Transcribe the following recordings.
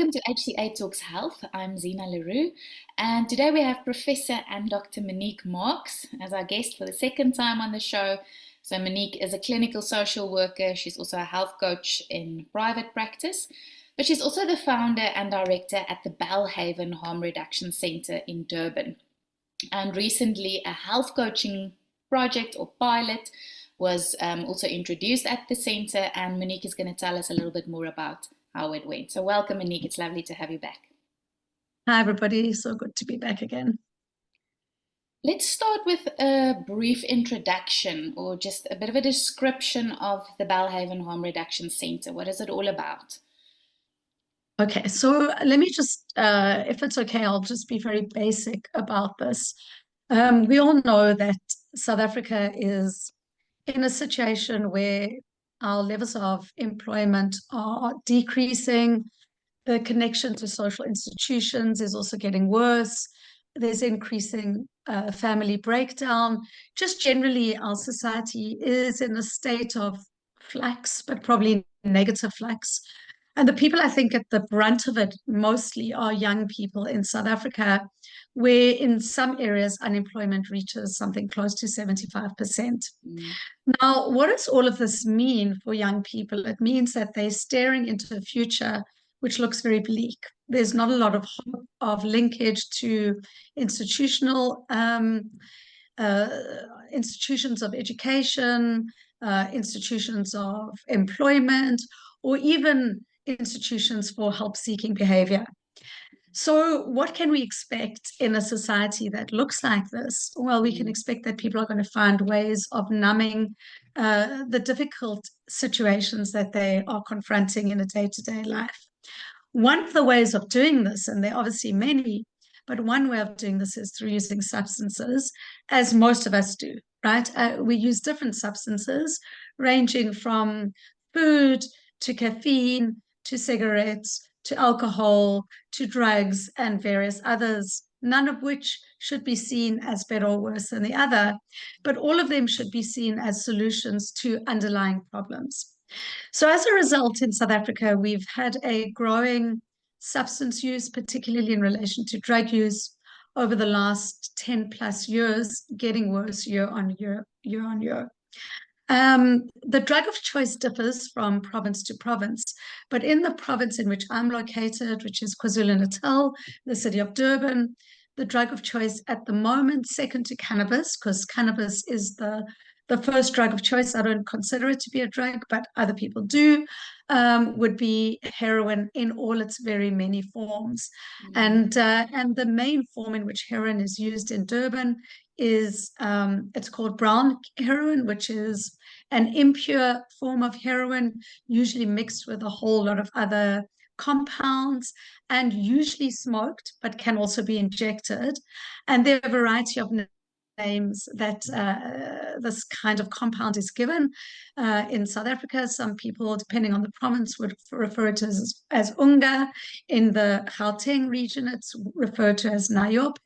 Welcome to HCA Talks Health. I'm Zina Leroux, and today we have Professor and Dr. Monique Marks as our guest for the second time on the show. So Monique is a clinical social worker. She's also a health coach in private practice, but she's also the founder and director at the Bellhaven Harm Reduction Centre in Durban. And recently a health coaching project or pilot was also introduced at the centre, and Monique is going to tell us a little bit more about how it went. So welcome, Monique. It's lovely to have you back. Hi, everybody. So good to be back again. Let's start with a brief introduction or just a bit of a description of the Bellhaven Harm Reduction Centre. What is it all about? Okay, so let me just, if it's okay, I'll just be very basic about this. We all know that South Africa is in a situation where our levels of employment are decreasing. The connection to social institutions is also getting worse. There's increasing family breakdown. Just generally, our society is in a state of flux, but probably negative flux. And the people I think at the brunt of it mostly are young people in South Africa, where in some areas unemployment reaches something close to 75%. Now, what does all of this mean for young people? It means that they're staring into a future which looks very bleak. There's not a lot of hope of linkage to institutional institutions of education, institutions of employment, or even institutions for help-seeking behavior. So what can we expect in a society that looks like this? Well, we can expect that people are going to find ways of numbing the difficult situations that they are confronting in a day-to-day life. One of the ways of doing this, and there are obviously many, but one way of doing this is through using substances, as most of us do, right? We use different substances, ranging from food to caffeine to cigarettes to alcohol to drugs and various others, none of which should be seen as better or worse than the other, but all of them should be seen as solutions to underlying problems. So as a result, in South Africa, we've had a growing substance use, particularly in relation to drug use, over the last 10 plus years, getting worse year on year. The drug of choice differs from province to province, but in the province in which I'm located, which is KwaZulu-Natal, the city of Durban, the drug of choice at the moment, second to cannabis, because cannabis is the first drug of choice. I don't consider it to be a drug, but other people do, would be heroin in all its very many forms. And the main form in which heroin is used in Durban is, it's called brown heroin, which is an impure form of heroin, usually mixed with a whole lot of other compounds and usually smoked, but can also be injected. And there are a variety of names that this kind of compound is given. In South Africa, some people, depending on the province, would refer it to as unga. In the Gauteng region, it's referred to as nayope.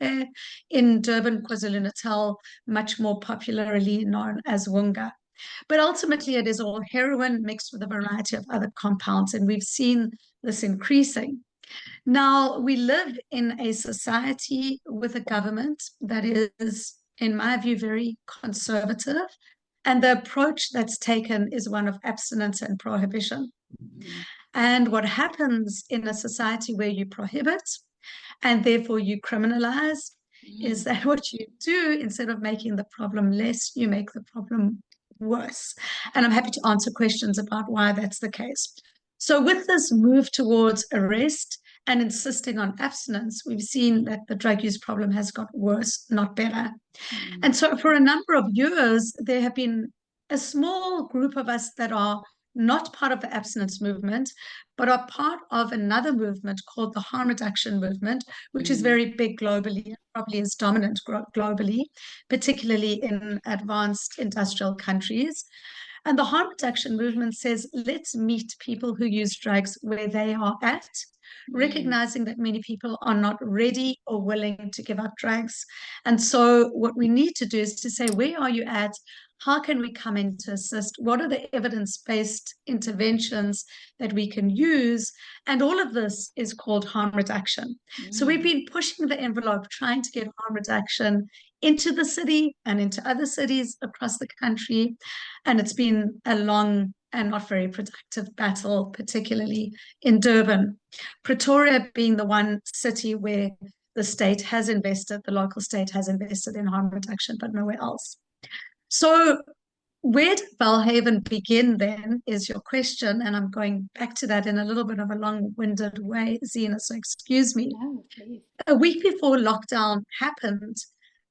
In Durban, KwaZulu-Natal, much more popularly known as wunga. But ultimately, it is all heroin mixed with a variety of other compounds, and we've seen this increasing. Now, we live in a society with a government that is, in my view, very conservative, and the approach that's taken is one of abstinence and prohibition. And what happens in a society where you prohibit and therefore you criminalize is that what you do, instead of making the problem less, you make the problem worse. And I'm happy to answer questions about why that's the case. So with this move towards arrest and insisting on abstinence, we've seen that the drug use problem has got worse, not better. And so for a number of years, there have been a small group of us that are not part of the abstinence movement, but are part of another movement called the harm reduction movement, which is very big globally, probably is dominant globally, particularly in advanced industrial countries. And the harm reduction movement says, let's meet people who use drugs where they are at, recognizing that many people are not ready or willing to give up drugs. And so what we need to do is to say, where are you at? How can we come in to assist? What are the evidence-based interventions that we can use? And all of this is called harm reduction. So we've been pushing the envelope, trying to get harm reduction into the city and into other cities across the country. And it's been a long and not very productive battle, particularly in Durban. Pretoria being the one city where the state has invested, the local state has invested in harm reduction, but nowhere else. So where did Bellhaven begin then is your question, and I'm going back to that in a little bit of a long-winded way, Zina, so excuse me. No, please. A week before lockdown happened,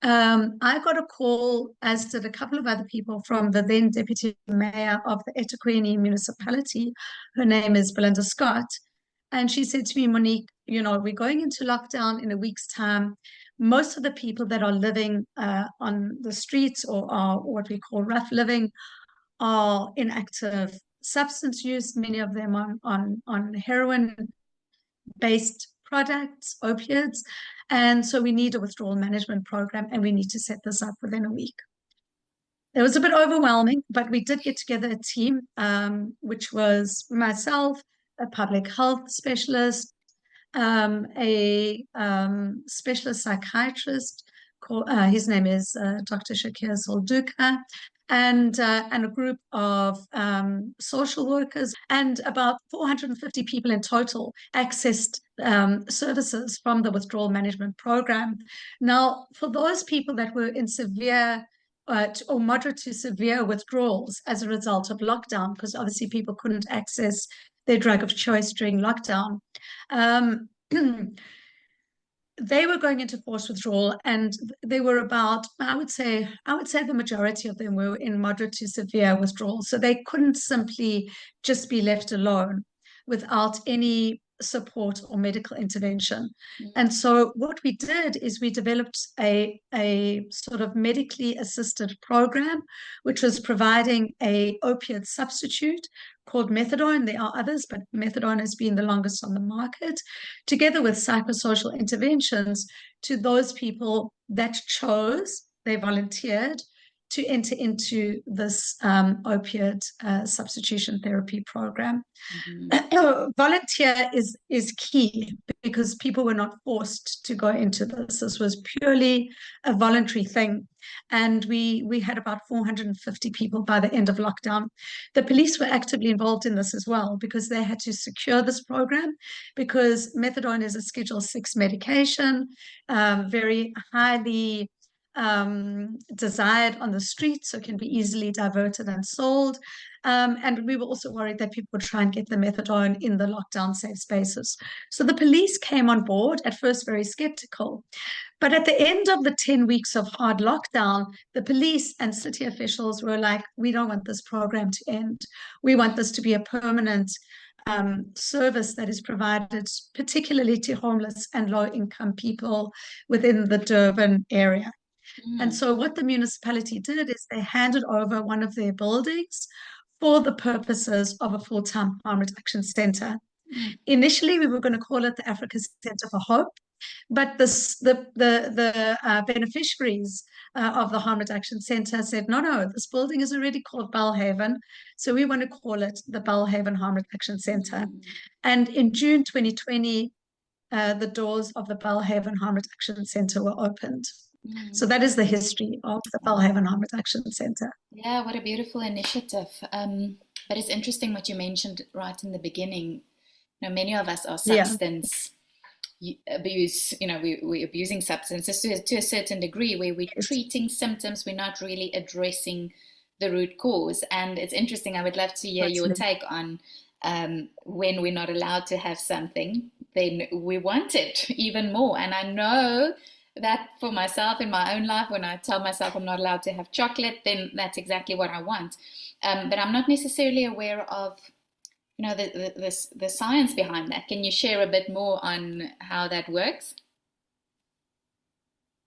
I got a call, as did a couple of other people, from the then deputy mayor of the eThekwini municipality. Her name is Belinda Scott. And she said to me, Monique, we're going into lockdown in a week's time. Most of the people that are living on the streets or are what we call rough living are in active substance use, many of them on heroin-based products, opiates. And so we need a withdrawal management program, and we need to set this up within a week. It was a bit overwhelming, but we did get together a team, which was myself, a public health specialist, a specialist psychiatrist, his name is Dr. Shakir Solduka, and a group of social workers, and about 450 people in total accessed services from the withdrawal management program. Now, for those people that were in severe or moderate to severe withdrawals as a result of lockdown, because obviously people couldn't access their drug of choice during lockdown, they were going into forced withdrawal, and they were about, I would say the majority of them were in moderate to severe withdrawal. So they couldn't simply just be left alone without any support or medical intervention. And so what we did is we developed a sort of medically assisted program, which was providing a opiate substitute called methadone. There are others, but methadone has been the longest on the market, together with psychosocial interventions to those people that chose, they volunteered to enter into this opiate substitution therapy program. Volunteer is key, because people were not forced to go into this. This was purely a voluntary thing. And we had about 450 people by the end of lockdown. The police were actively involved in this as well, because they had to secure this program, because methadone is a Schedule 6 medication, very highly desired on the street, so can be easily diverted and sold. And we were also worried that people would try and get the methadone in the lockdown safe spaces. So the police came on board, at first very skeptical. But at the end of the 10 weeks of hard lockdown, the police and city officials were like, we don't want this program to end. We want this to be a permanent service that is provided particularly to homeless and low-income people within the Durban area. And so what the municipality did is they handed over one of their buildings for the purposes of a full-time harm reduction centre. Initially, we were going to call it the Africa Centre for Hope, but the beneficiaries of the harm reduction centre said, no, this building is already called Bellhaven, so we want to call it the Bellhaven Harm Reduction Centre. And in June 2020, the doors of the Bellhaven Harm Reduction Centre were opened. So that is the history of the Bellhaven Harm Reduction Centre. Yeah, what a beautiful initiative. But it's interesting what you mentioned right in the beginning. Many of us are substance abuse, we're abusing substances to a certain degree, where we're treating symptoms, we're not really addressing the root cause. And it's interesting, I would love to hear your take on when we're not allowed to have something, then we want it even more. And I know that for myself in my own life, when I tell myself I'm not allowed to have chocolate, then that's exactly what I want. But I'm not necessarily aware of, the science behind that. Can you share a bit more on how that works?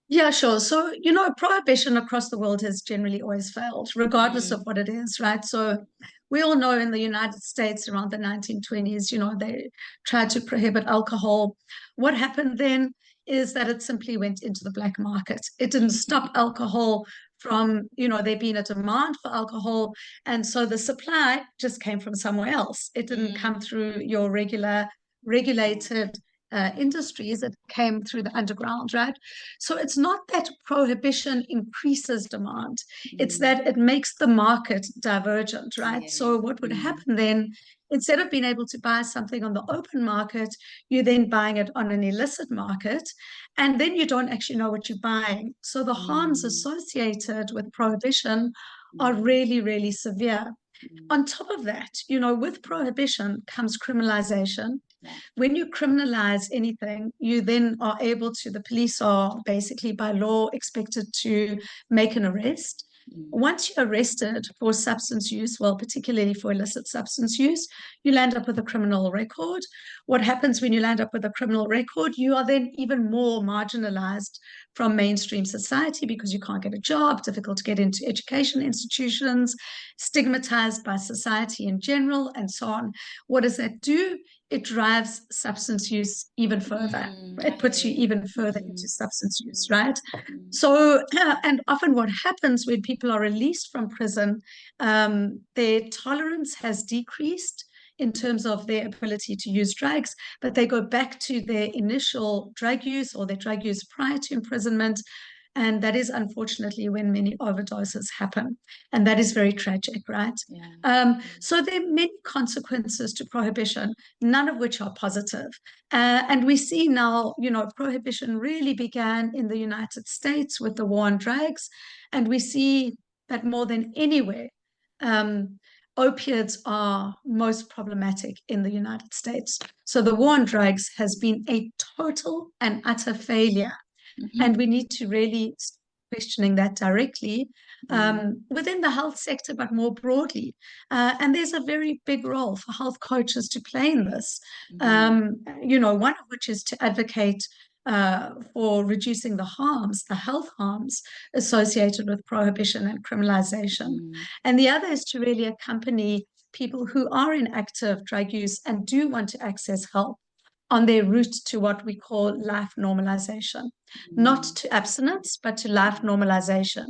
Yeah, sure. So, prohibition across the world has generally always failed, regardless of what it is, right? So we all know in the United States around the 1920s, they tried to prohibit alcohol. What happened then is that it simply went into the black market. It didn't stop alcohol from, there being a demand for alcohol. And so the supply just came from somewhere else. It didn't come through your regulated industries. It came through the underground, right? So it's not that prohibition increases demand. It's that it makes the market divergent, right? Yeah. So what would happen then, instead of being able to buy something on the open market, you're then buying it on an illicit market, and then you don't actually know what you're buying. So the harms associated with prohibition are really, really severe. On top of that, with prohibition comes criminalisation. When you criminalize anything, you then are able to, the police are basically by law expected to make an arrest. Once you're arrested for substance use, well, particularly for illicit substance use, you land up with a criminal record. What happens when you land up with a criminal record? You are then even more marginalized from mainstream society because you can't get a job, difficult to get into education institutions, stigmatized by society in general, and so on. What does that do? It drives substance use even further. It puts you even further into substance use, right? So, and often what happens when people are released from prison, their tolerance has decreased in terms of their ability to use drugs, but they go back to their initial drug use or their drug use prior to imprisonment. And that is unfortunately when many overdoses happen. And that is very tragic, right? So there are many consequences to prohibition, none of which are positive. And we see now, prohibition really began in the United States with the war on drugs. And we see that more than anywhere, opiates are most problematic in the United States. So the war on drugs has been a total and utter failure. And we need to really start questioning that directly within the health sector, but more broadly. And there's a very big role for health coaches to play in this, one of which is to advocate for reducing the health harms associated with prohibition and criminalization. And the other is to really accompany people who are in active drug use and do want to access help on their route to what we call life normalization, not to abstinence, but to life normalization.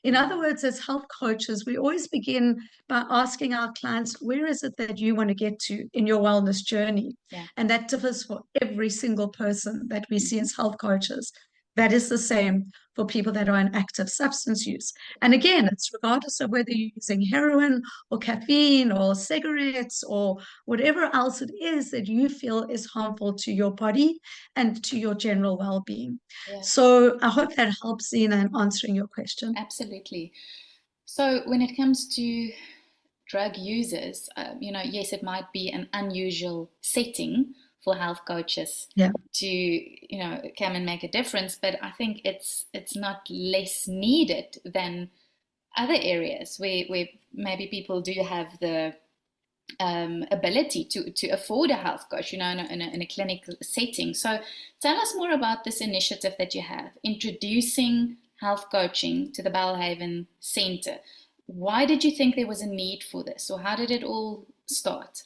In other words, as health coaches, we always begin by asking our clients, where is it that you want to get to in your wellness journey? And that differs for every single person that we see as health coaches. That is the same for people that are in active substance use. And again, it's regardless of whether you're using heroin or caffeine or cigarettes or whatever else it is that you feel is harmful to your body and to your general well-being. So I hope that helps, Zena, in answering your question. Absolutely. So when it comes to drug users, yes, it might be an unusual setting for health coaches to come and make a difference, but I think it's not less needed than other areas where maybe people do have the ability to afford a health coach, in a clinical setting. So tell us more about this initiative that you have, introducing health coaching to the Bellhaven Centre. Why did you think there was a need for this, or how did it all start?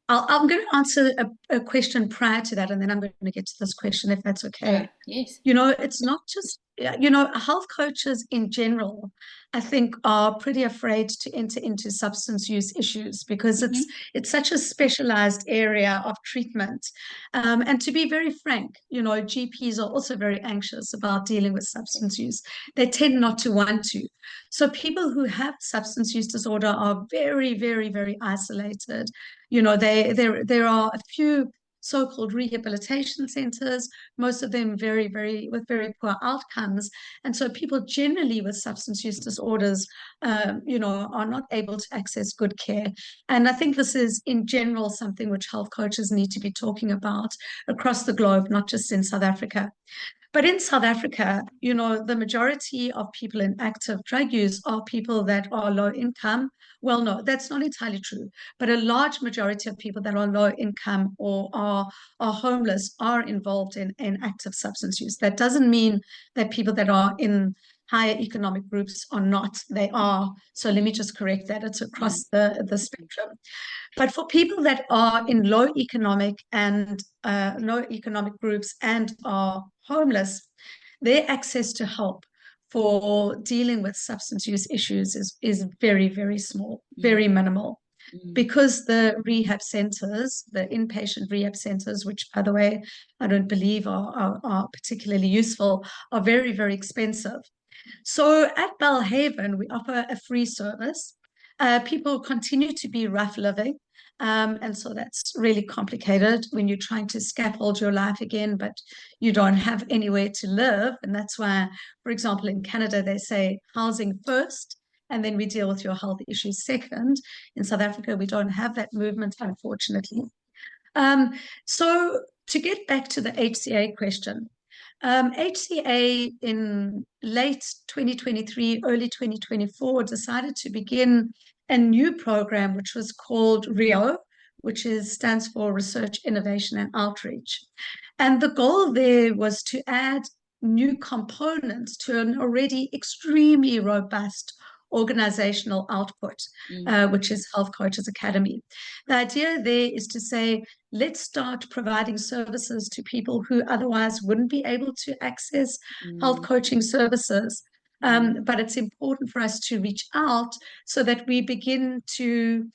I'm going to answer a question prior to that, and then I'm going to get to this question, if that's okay. Yes. It's not just, health coaches in general, I think, are pretty afraid to enter into substance use issues because it's such a specialized area of treatment. And to be very frank, GPs are also very anxious about dealing with substance use. They tend not to want to. So people who have substance use disorder are very, very, very isolated. There are a few so-called rehabilitation centers, most of them very, very with very poor outcomes. And so people generally with substance use disorders, are not able to access good care. And I think this is in general something which health coaches need to be talking about across the globe, not just in South Africa. But in South Africa, the majority of people in active drug use are people that are low income. Well, no, that's not entirely true. But a large majority of people that are low income or are homeless are involved in active substance use. That doesn't mean that people that are in higher economic groups are not. They are. So let me just correct that. It's across the spectrum. But for people that are in low economic groups and are homeless, their access to help for dealing with substance use issues is very, very small, very minimal. Because the rehab centers, the inpatient rehab centers, which, by the way, I don't believe are particularly useful, are very, very expensive. So at Bellhaven, we offer a free service. People continue to be rough living. And so that's really complicated when you're trying to scaffold your life again, but you don't have anywhere to live. And that's why, for example, in Canada, they say housing first, and then we deal with your health issues second. In South Africa, we don't have that movement, unfortunately. So to get back to the HCA question, HCA in late 2023, early 2024 decided to begin a new program which was called RIO, which stands for Research, Innovation and Outreach. And the goal there was to add new components to an already extremely robust organizational output, which is Health Coaches Academy. The idea there is to say, let's start providing services to people who otherwise wouldn't be able to access health coaching services. But it's important for us to reach out so that we begin to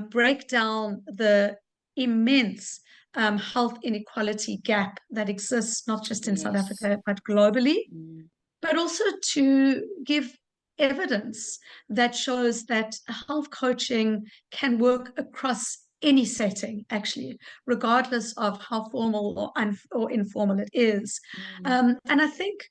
break down the immense health inequality gap that exists not just in South Africa, but globally, but also to give evidence that shows that health coaching can work across any setting, actually, regardless of how formal or informal it is. And I think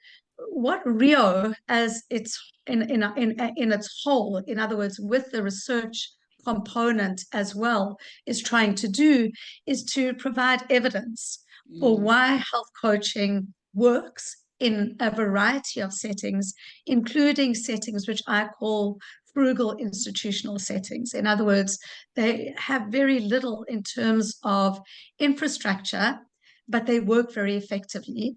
what Rio, as its in its whole, in other words, with the research component as well, is trying to do is to provide evidence for why health coaching works in a variety of settings, including settings which I call frugal institutional settings. In other words, they have very little in terms of infrastructure, but they work very effectively.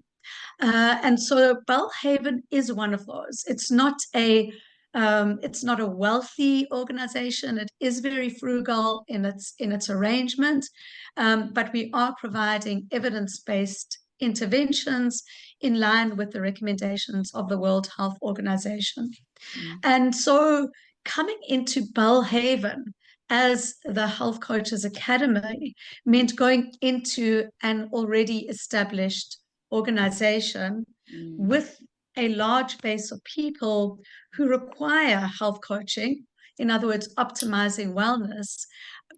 And so Bellhaven is one of those. It's not a wealthy organization. It is very frugal in its arrangement, but we are providing evidence-based interventions in line with the recommendations of the World Health Organization. And so coming into Bellhaven as the Health Coaches Academy meant going into an already established organization with a large base of people who require health coaching, in other words, optimizing wellness.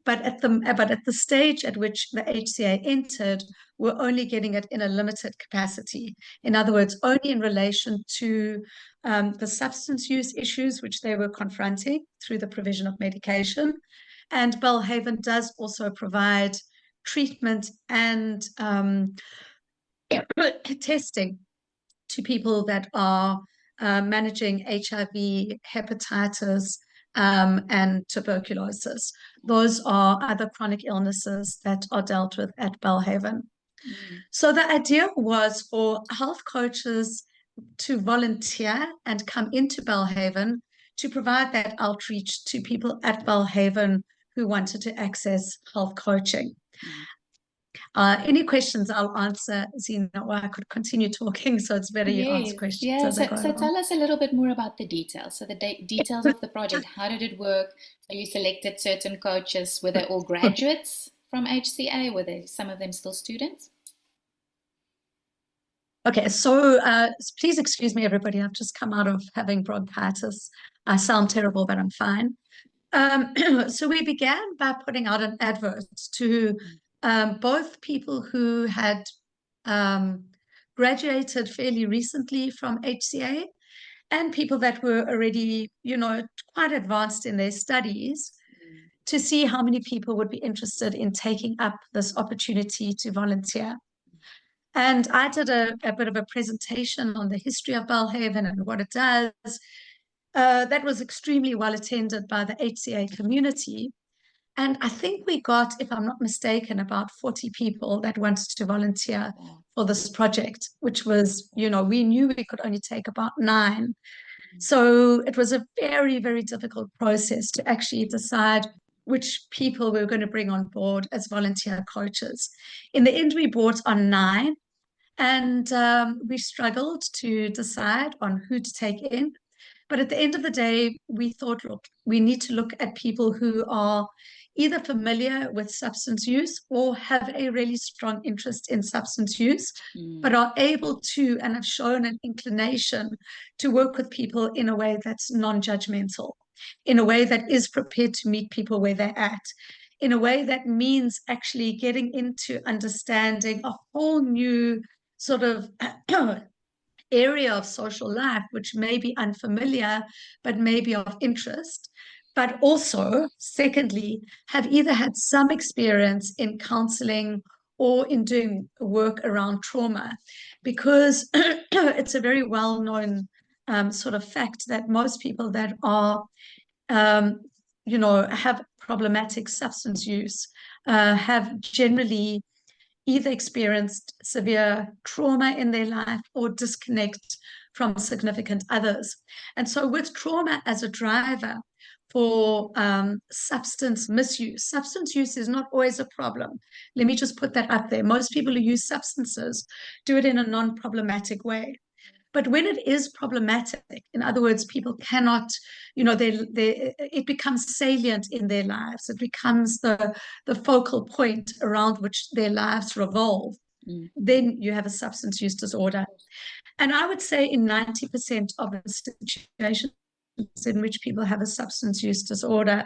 But at the stage at which the HCA entered, we're only getting it in a limited capacity. In other words, only in relation to the substance use issues which they were confronting through the provision of medication. And Bellhaven does also provide treatment and testing to people that are managing HIV, hepatitis, and tuberculosis. Those are other chronic illnesses that are dealt with at Bellhaven. So the idea was for health coaches to volunteer and come into Bellhaven to provide that outreach to people at Bellhaven who wanted to access health coaching. Any questions I'll answer, Zina, or I could continue talking, so it's better you ask questions as I go so along. tell us a little bit more about the details. So the details of the project, how did it work? So you selected certain coaches, were they all graduates from HCA? Were they some of them still students? Okay, so please excuse me, everybody. I've just come out of having bronchitis. I sound terrible, but I'm fine. So we began by putting out an advert to both people who had graduated fairly recently from HCA and people that were already, quite advanced in their studies, to see how many people would be interested in taking up this opportunity to volunteer. And I did a bit of a presentation on the history of Bellhaven and what it does. That was extremely well attended by the HCA community. And I think we got, if I'm not mistaken, about 40 people that wanted to volunteer for this project, which was, we knew we could only take about 9. So it was a very, very difficult process to actually decide which people we were going to bring on board as volunteer coaches. In the end, we brought on 9. And we struggled to decide on who to take in. But at the end of the day, we thought, look, we need to look at people who are either familiar with substance use or have a really strong interest in substance use, but are able to and have shown an inclination to work with people in a way that's non-judgmental, in a way that is prepared to meet people where they're at, in a way that means actually getting into understanding a whole new sort of area of social life, which may be unfamiliar, but may be of interest. But also, secondly, have either had some experience in counseling or in doing work around trauma, because it's a very well known sort of fact that most people that are, um, have problematic substance use have generally either experienced severe trauma in their life or disconnect from significant others. And so with trauma as a driver for substance misuse, substance use is not always a problem. Let me just put that up there. Most people who use substances do it in a non-problematic way. But when it is problematic, in other words, people cannot, it becomes salient in their lives. It becomes the focal point around which their lives revolve. Then you have a substance use disorder. And I would say in 90% of the situations in which people have a substance use disorder,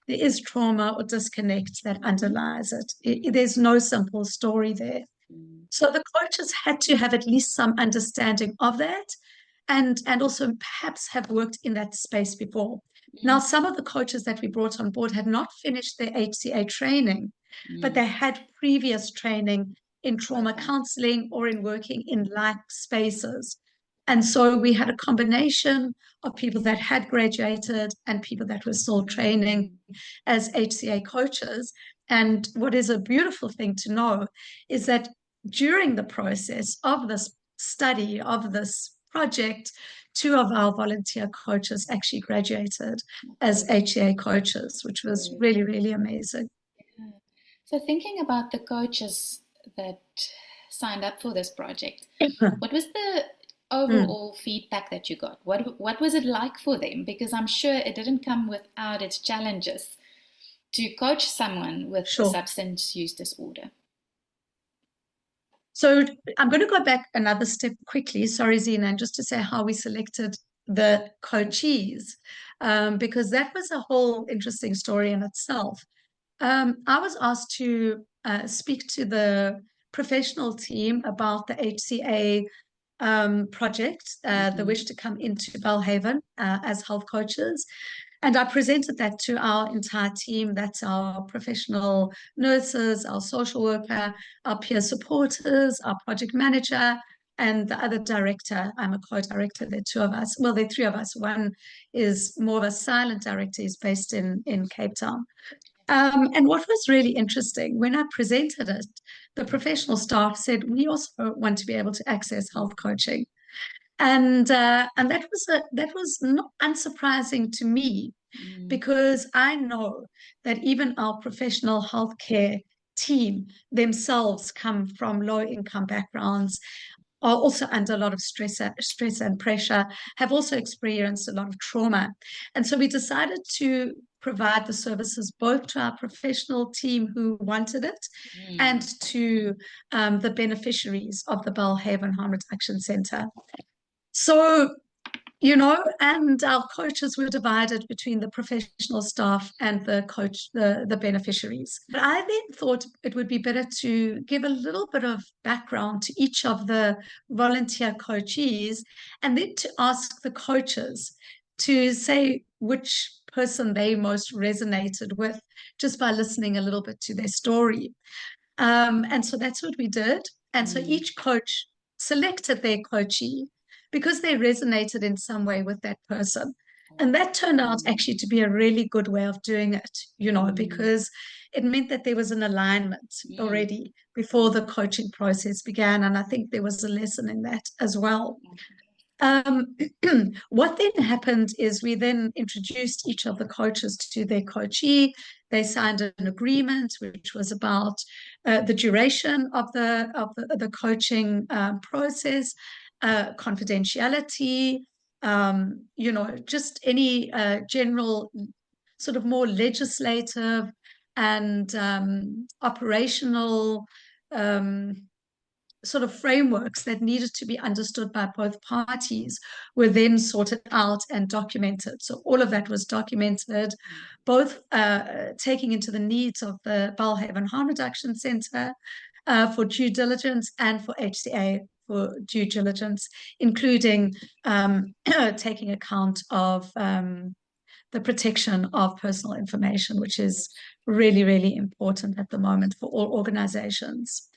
there is trauma or disconnect that underlies it. There's no simple story there. So the coaches had to have at least some understanding of that, and also perhaps have worked in that space before. Now, some of the coaches that we brought on board had not finished their HCA training, but they had previous training in trauma counseling or in working in like spaces. And so we had a combination of people that had graduated and people that were still training as HCA coaches. And what is a beautiful thing to know is that during the process of this study, of this project, 2 of our volunteer coaches actually graduated as HCA coaches, which was really, really amazing. So thinking about the coaches that signed up for this project, what was the overall feedback that you got? What was it like for them? Because I'm sure it didn't come without its challenges to coach someone with a substance use disorder. So I'm going to go back another step quickly, sorry, Zina, and just to say how we selected the coachees, because that was a whole interesting story in itself. I was asked to speak to the professional team about the HCA project, the wish to come into Bellhaven as health coaches. And I presented that to our entire team. That's our professional nurses, our social worker, our peer supporters, our project manager, and the other director. I'm a co-director. There are 2 of us. Well, there are 3 of us. One is more of a silent director. He's based in Cape Town. And what was really interesting, when I presented it, the professional staff said, we also want to be able to access health coaching. And that was not unsurprising to me, because I know that even our professional healthcare team themselves come from low income backgrounds, are also under a lot of stress and pressure, have also experienced a lot of trauma. And so we decided to provide the services both to our professional team who wanted it and to the beneficiaries of the Bellhaven Harm Reduction Centre. So, and our coaches were divided between the professional staff and the beneficiaries. But I then thought it would be better to give a little bit of background to each of the volunteer coachees, and then to ask the coaches to say which person they most resonated with, just by listening a little bit to their story. And so that's what we did. And so each coach selected their coachee because they resonated in some way with that person. And that turned out actually to be a really good way of doing it, because it meant that there was an alignment already before the coaching process began. And I think there was a lesson in that as well. What then happened is we then introduced each of the coaches to their coachee. They signed an agreement, which was about the duration of the coaching process, confidentiality, just any general sort of more legislative and operational sort of frameworks that needed to be understood by both parties were then sorted out and documented. So all of that was documented, both taking into the needs of the Bellhaven Harm Reduction Centre for due diligence and for HCA for due diligence, including taking account of the protection of personal information, which is really, really important at the moment for all organizations.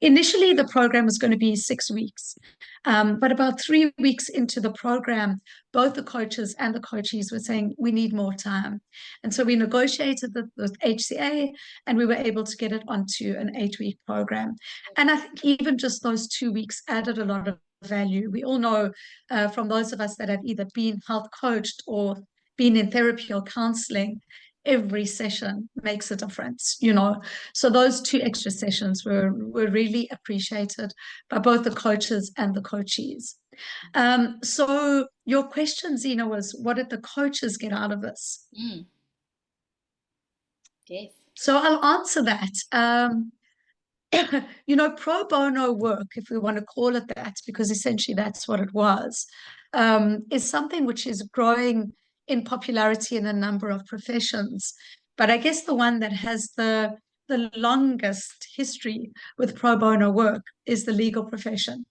Initially, the program was going to be 6 weeks, but about 3 weeks into the program, both the coaches and the coachees were saying, we need more time. And so we negotiated with HCA, and we were able to get it onto an 8-week program. And I think even just those 2 weeks added a lot of value. We all know from those of us that have either been health coached or been in therapy or counseling, every session makes a difference, So those 2 extra sessions were really appreciated by both the coaches and the coachees. So your question, Zena, was what did the coaches get out of this? Yes. So I'll answer that. Pro bono work, if we want to call it that, because essentially that's what it was, is something which is growing in popularity in a number of professions. But I guess the one that has the longest history with pro bono work is the legal profession.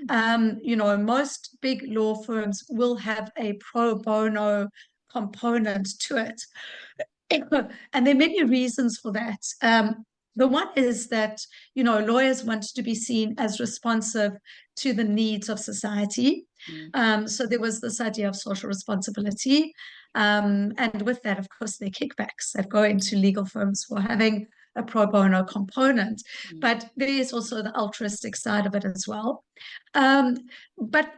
Most big law firms will have a pro bono component to it. And there are many reasons for that. The one is that, lawyers want to be seen as responsive to the needs of society. So there was this idea of social responsibility. And with that, of course, there are kickbacks that go into legal firms for having a pro bono component. But there is also the altruistic side of it as well. But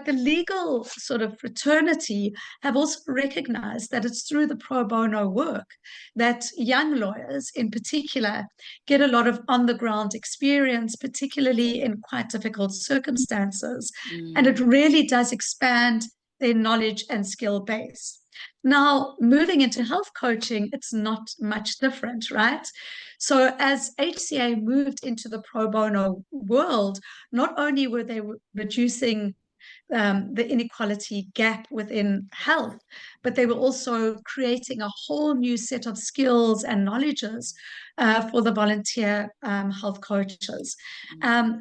the legal sort of fraternity have also recognized that it's through the pro bono work that young lawyers in particular get a lot of on-the-ground experience, particularly in quite difficult circumstances. And it really does expand their knowledge and skill base. Now, moving into health coaching, it's not much different, right? So as HCA moved into the pro bono world, not only were they reducing the inequality gap within health, but they were also creating a whole new set of skills and knowledges for the volunteer health coaches.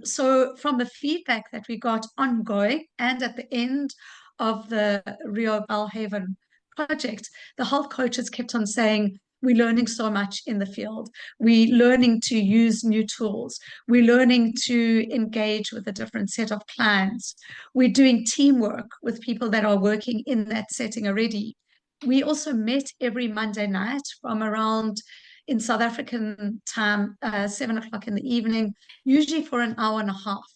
So from the feedback that we got ongoing and at the end of the Rio Bellhaven project, the health coaches kept on saying, we're learning so much in the field. We're learning to use new tools. We're learning to engage with a different set of clients. We're doing teamwork with people that are working in that setting already. We also met every Monday night from around, in South African time, 7 o'clock in the evening, usually for an hour and a half.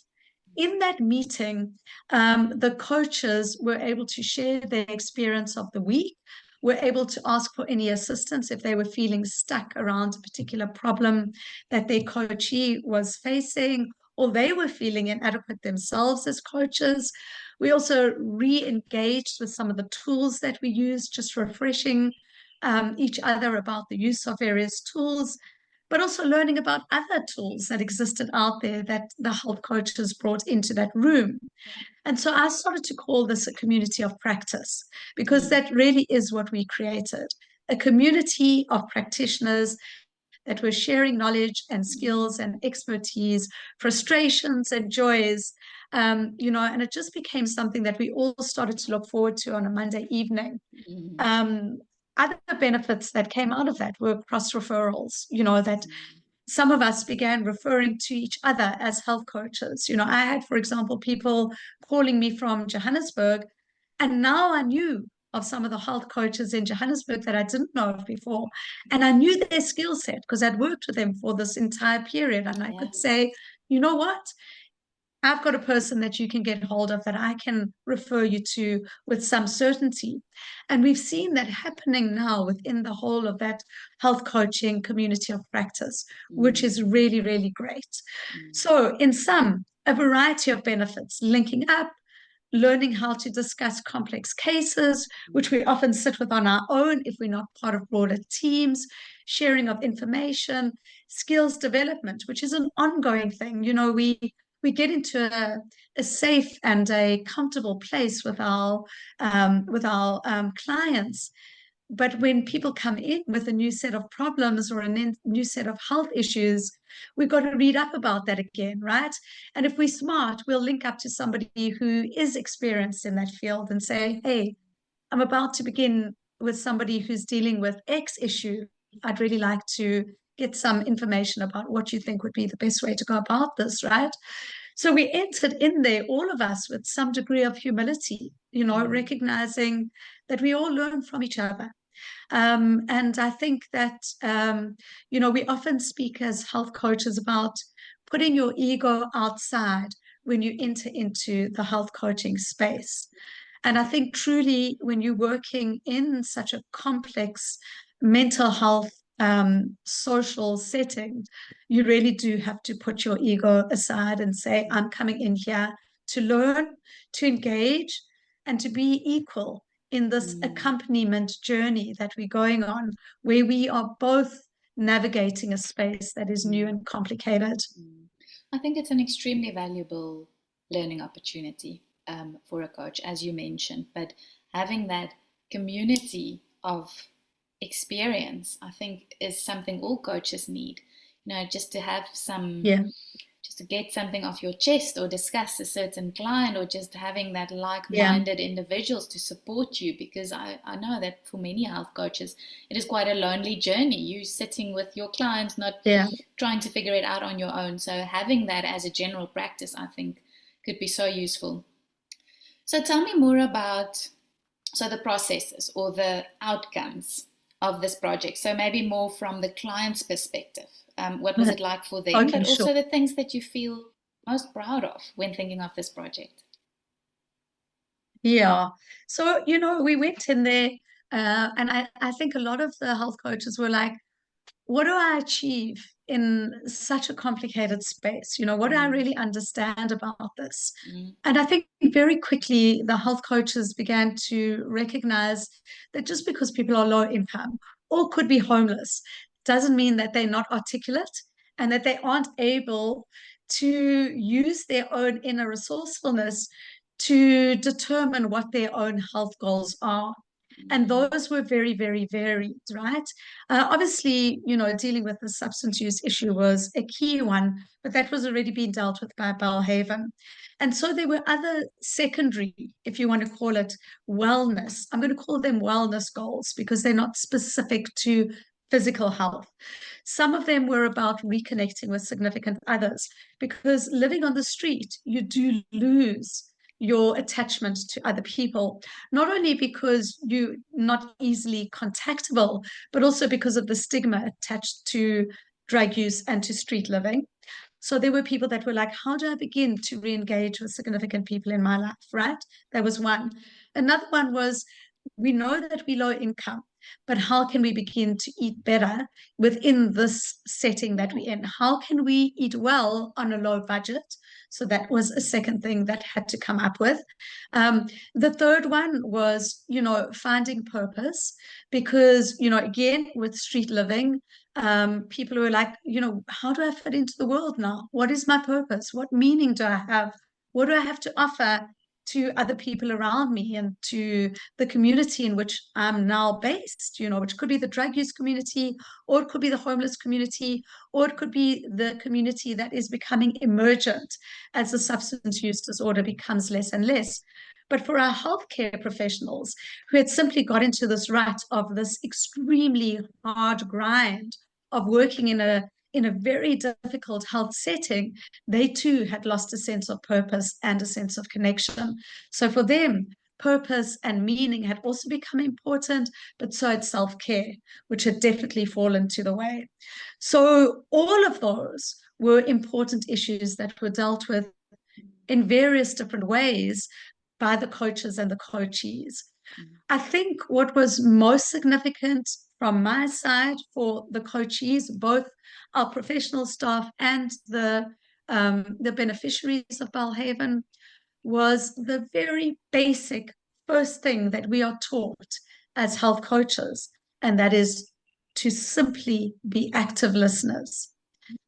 In that meeting, the coaches were able to share their experience of the week, were able to ask for any assistance if they were feeling stuck around a particular problem that their coachee was facing, or they were feeling inadequate themselves as coaches. We also re-engaged with some of the tools that we use, just refreshing each other about the use of various tools, but also learning about other tools that existed out there that the health coaches brought into that room. And so I started to call this a community of practice, because that really is what we created, a community of practitioners that were sharing knowledge and skills and expertise, frustrations and joys, and it just became something that we all started to look forward to on a Monday evening. Other benefits that came out of that were cross referrals, that some of us began referring to each other as health coaches. I had, for example, people calling me from Johannesburg, and now I knew of some of the health coaches in Johannesburg that I didn't know of before. And I knew their skill set because I'd worked with them for this entire period. And I could say, you know what? I've got a person that you can get hold of that I can refer you to with some certainty. And we've seen that happening now within the whole of that health coaching community of practice, which is really, really great. So in sum, a variety of benefits, linking up, learning how to discuss complex cases, which we often sit with on our own if we're not part of broader teams, sharing of information, skills development, which is an ongoing thing. You know, we get into a safe and a comfortable place with our clients. But when people come in with a new set of problems or a new set of health issues, we've got to read up about that again, right? And if we're smart, we'll link up to somebody who is experienced in that field and say, hey, I'm about to begin with somebody who's dealing with X issue. I'd really like to get some information about what you think would be the best way to go about this, right? So we entered in there, all of us, with some degree of humility, you know, recognizing that we all learn from each other. And I think that, you know, we often speak as health coaches about putting your ego outside when you enter into the health coaching space. And I think truly when you're working in such a complex mental health social setting, you really do have to put your ego aside and say, I'm coming in here to learn, to engage, and to be equal in this accompaniment journey that we're going on, where we are both navigating a space that is new and complicated. I think it's an extremely valuable learning opportunity for a coach, as you mentioned, but having that community of experience, I think, is something all coaches need. You know, just to have some, just to get something off your chest or discuss a certain client, or just having that like-minded individuals to support you, because I know that for many health coaches, it is quite a lonely journey. You sitting with your clients, not trying to figure it out on your own. So having that as a general practice, I think, could be so useful. So tell me more about the processes or the outcomes of this project. So maybe more from the client's perspective. What was it like for them, but also the things that you feel most proud of when thinking of this project? Yeah. So, you know, we went in there and I think a lot of the health coaches were like, what do I achieve in such a complicated space? You know, what do I really understand about this? And I think very quickly the health coaches began to recognize that just because people are low income or could be homeless doesn't mean that they're not articulate and that they aren't able to use their own inner resourcefulness to determine what their own health goals are. And those were very, very varied, right? Obviously, you know, dealing with the substance use issue was a key one, but that was already being dealt with by Bellhaven. And so there were other secondary, if you want to call it wellness. I'm going to call them wellness goals because they're not specific to physical health. Some of them were about reconnecting with significant others, because living on the street, you do lose your attachment to other people, not only because you're not easily contactable, but also because of the stigma attached to drug use and to street living. So there were people that were like, how do I begin to re-engage with significant people in my life, right? That was one. Another one was, we know that we're low income, but how can we begin to eat better within this setting that we're in? How can we eat well on a low budget? So that was a second thing that had to come up with. The third one was, you know, finding purpose, because, you know, again, with street living, people were like, you know, how do I fit into the world now? What is my purpose? What meaning do I have? What do I have to offer to other people around me and to the community in which I'm now based, you know, which could be the drug use community, or it could be the homeless community, or it could be the community that is becoming emergent as the substance use disorder becomes less and less. But for our healthcare professionals who had simply got into this rut of this extremely hard grind of working in a very difficult health setting, they too had lost a sense of purpose and a sense of connection. So for them, purpose and meaning had also become important, but so had self-care, which had definitely fallen to the way. So all of those were important issues that were dealt with in various different ways by the coaches and the coachees. I think what was most significant from my side for the coachees, both our professional staff and the beneficiaries of Bellhaven, was the very basic first thing that we are taught as health coaches, and that is to simply be active listeners.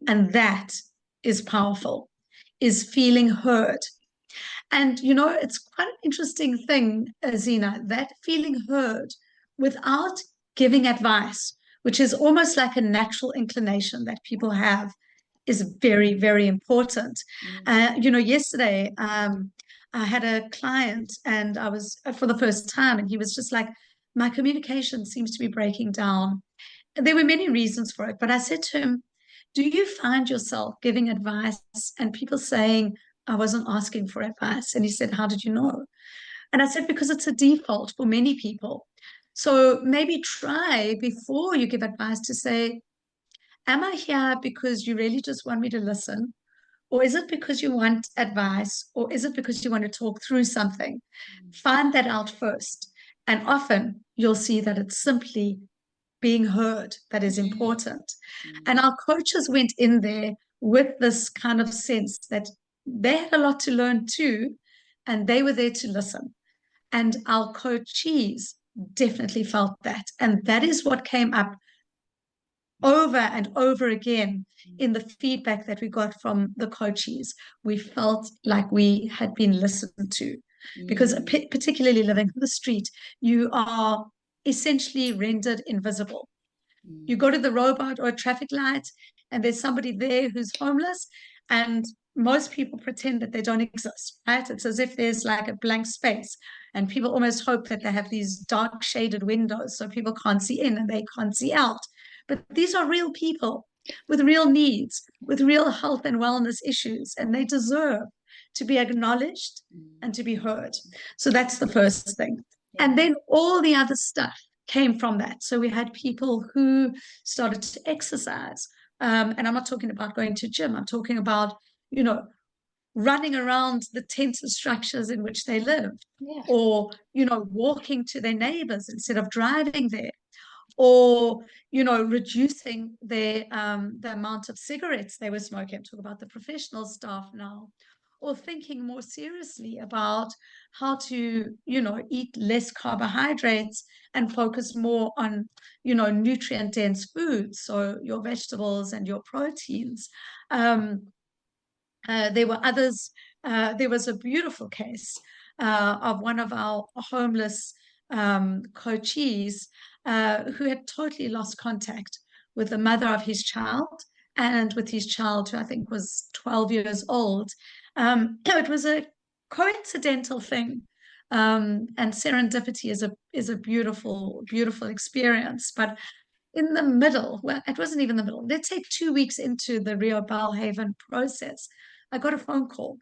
And that is powerful, is feeling heard. And, you know, it's quite an interesting thing, Zena, that feeling heard without giving advice, which is almost like a natural inclination that people have, is very, very important. You know, yesterday, I had a client and I was for the first time, and he was just like, my communication seems to be breaking down. There were many reasons for it, but I said to him, do you find yourself giving advice and people saying, I wasn't asking for advice? And he said, how did you know? And I said, because it's a default for many people. So maybe try before you give advice to say, am I here because you really just want me to listen? Or is it because you want advice? Or is it because you want to talk through something? Find that out first. And often you'll see that it's simply being heard that is important. And our coaches went in there with this kind of sense that they had a lot to learn too, and they were there to listen. And our coachees definitely felt that. And that is what came up over and over again in the feedback that we got from the coachees. We felt like we had been listened to, because particularly living on the street, you are essentially rendered invisible. You go to the robot or a traffic light and there's somebody there who's homeless, and most people pretend that they don't exist, right? It's as if there's like a blank space, and people almost hope that they have these dark shaded windows so people can't see in and they can't see out. But these are real people with real needs, with real health and wellness issues, and they deserve to be acknowledged and to be heard. So that's the first thing. And then all the other stuff came from that. So we had people who started to exercise. And I'm not talking about going to gym. I'm talking about, you know, running around the tents and structures in which they live, or, you know, walking to their neighbors instead of driving there, or, you know, reducing the amount of cigarettes they were smoking. I'm talking about the professional staff now, or thinking more seriously about how to, you know, eat less carbohydrates and focus more on, you know, nutrient dense foods, so your vegetables and your proteins. There were others. There was a beautiful case of one of our homeless coachees who had totally lost contact with the mother of his child and with his child, who I think was 12 years old. It was a coincidental thing. And serendipity is a beautiful, beautiful experience. But in the middle, well, it wasn't even the middle. Let's say 2 weeks into the Rio Bellhaven process, I got a phone call.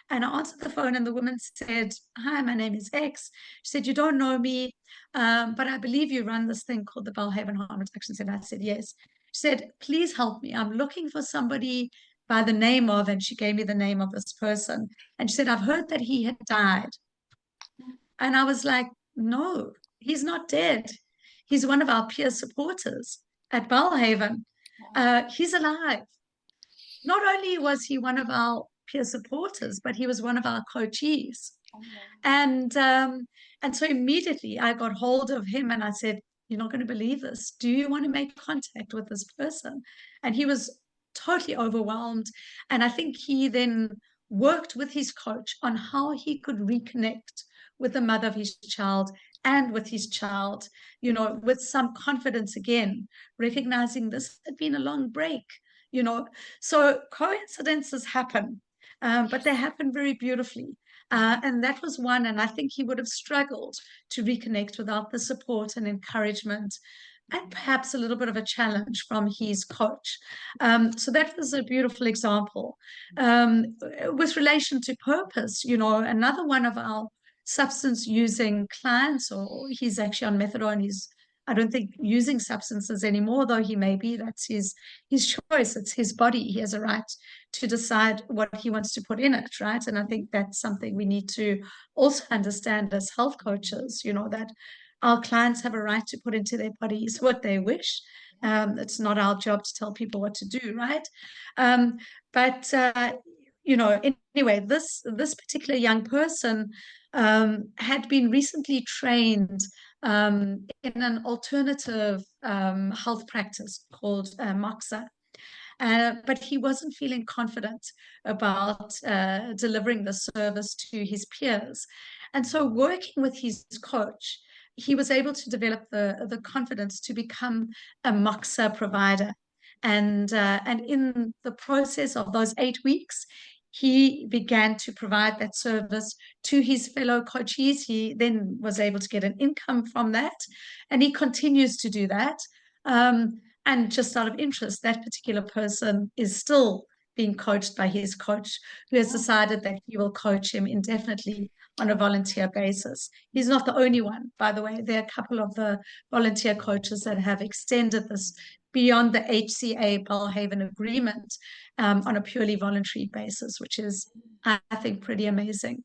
And I answered the phone, and the woman said, hi, my name is X. She said, you don't know me, but I believe you run this thing called the Bellhaven Harm Reduction Centre. I said, yes. She said, please help me. I'm looking for somebody by the name of, and she gave me the name of this person. And she said, I've heard that he had died. And I was like, no, he's not dead. He's one of our peer supporters at Bellhaven. He's alive. Not only was he one of our peer supporters, but he was one of our coachees. And so immediately I got hold of him and I said, you're not going to believe this. Do you want to make contact with this person? And he was totally overwhelmed. And I think he then worked with his coach on how he could reconnect with the mother of his child and with his child, you know, with some confidence again, recognizing this had been a long break, you know. So coincidences happen, but they happen very beautifully. And that was one. And I think he would have struggled to reconnect without the support and encouragement and perhaps a little bit of a challenge from his coach. So that was a beautiful example. With relation to purpose, you know, another one of our substance using clients, or he's actually on methadone, he's I don't think using substances anymore, though he may be. That's his choice. It's his body. He has a right to decide what he wants to put in it, right? And I think that's something we need to also understand as health coaches, that our clients have a right to put into their bodies what they wish. It's not our job to tell people what to do, right? Um, but anyway, this particular young person had been recently trained in an alternative health practice called Moxa. But he wasn't feeling confident about delivering the service to his peers. And so, working with his coach, he was able to develop the confidence to become a Moxa provider. And in the process of those 8 weeks, he began to provide that service to his fellow coachees. He then was able to get an income from that, and he continues to do that. And just out of interest, that particular person is still being coached by his coach, who has decided that he will coach him indefinitely on a volunteer basis. He's not the only one, by the way. There are a couple of the volunteer coaches that have extended this beyond the HCA Bellhaven agreement on a purely voluntary basis, which is, I think, pretty amazing.